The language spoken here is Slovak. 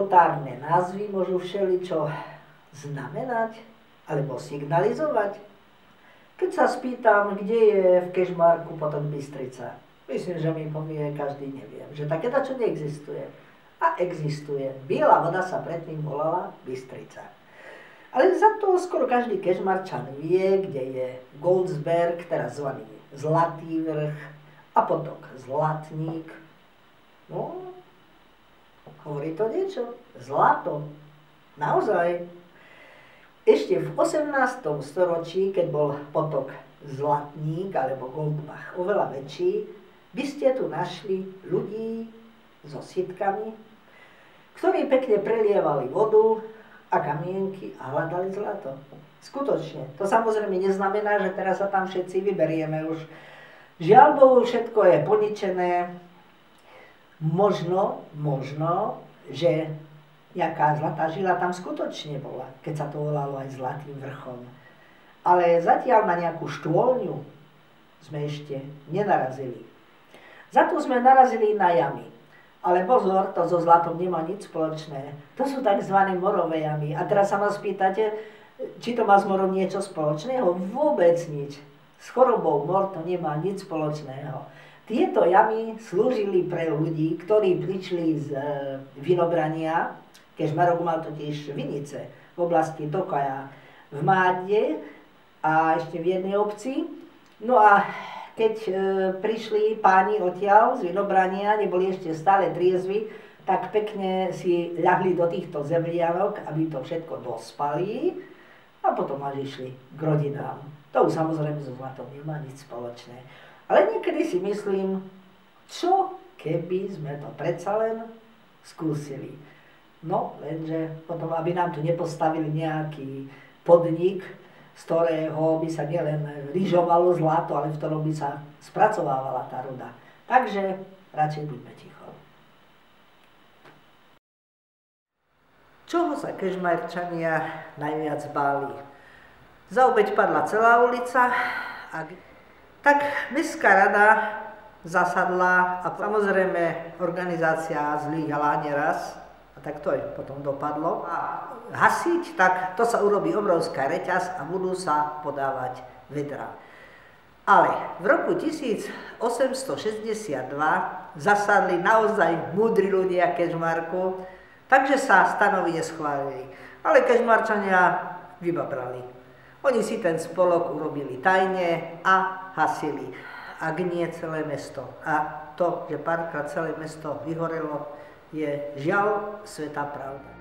statutárne názvy môžu všeličo znamenať alebo signalizovať. Keď sa spýtam, kde je v Kežmarku Potok Bystrica, myslím, že mi povie každý neviem, že takéto čo neexistuje. A existuje. Biela voda sa predtým volala Bystrica. Ale za to skoro každý Kežmarčan vie, kde je Goldsberg, teraz zvaný Zlatý vrch, a potok Zlatník. No, hovorí to niečo? Zlato. Naozaj. Ešte v 18. storočí, keď bol potok Zlatník alebo Goldbach oveľa väčší, by ste tu našli ľudí so sitkami, ktorí pekne prelievali vodu a kamienky a hľadali zlato. Skutočne. To samozrejme neznamená, že teraz sa tam všetci vyberieme už. Žiaľ Bohu, všetko je poničené. Možno, že nejaká zlatá žila tam skutočne bola, keď sa to volalo aj Zlatým vrchom. Ale zatiaľ na nejakú štôlňu sme ešte nenarazili. Za to sme narazili na jamy. Ale pozor, to so zlatom nemá nič spoločné. To sú tzv. Morové jamy. A teraz sa ma spýtate, či to má s morom niečo spoločného? Vôbec nič. S chorobou mor to nemá nič spoločného. Tieto jamy slúžili pre ľudí, ktorí prišli z vinobrania. Kežmarok mal totiž vinice v oblasti Tokaja v Mádne a ešte v jednej obci. No a keď prišli páni odtiaľ z vinobrania, neboli ešte stále triezvi, tak pekne si ľahli do týchto zemlianok, aby to všetko dospali a potom až išli k rodinám. To už samozrejme so zlatom nemá nič spoločné. Ale niekedy si myslím, čo keby sme to predsa len skúsili. No, lenže potom, aby nám tu nepostavili nejaký podnik, z ktorého by sa nielen lyžovalo zlato, ale v ktorom by sa spracovávala tá ruda. Takže radšej buďme ticho. Čoho sa Kežmarčania najviac báli? Za obeť padla celá ulica a tak mestská rada zasadla a samozrejme organizácia zlyhala neraz. A tak to potom dopadlo. A hasiť, tak to sa urobí obrovská reťaz a budú sa podávať vedra. Ale v roku 1862 zasadli naozaj múdri ľudia Kežmarku, takže sa stanovy neschválili. Ale Kežmarčania vybabrali. Oni si ten spolok urobili tajne a hasili. Ak nie celé mesto. A to, že párkrát celé mesto vyhorelo, je žiaľ svätá pravda.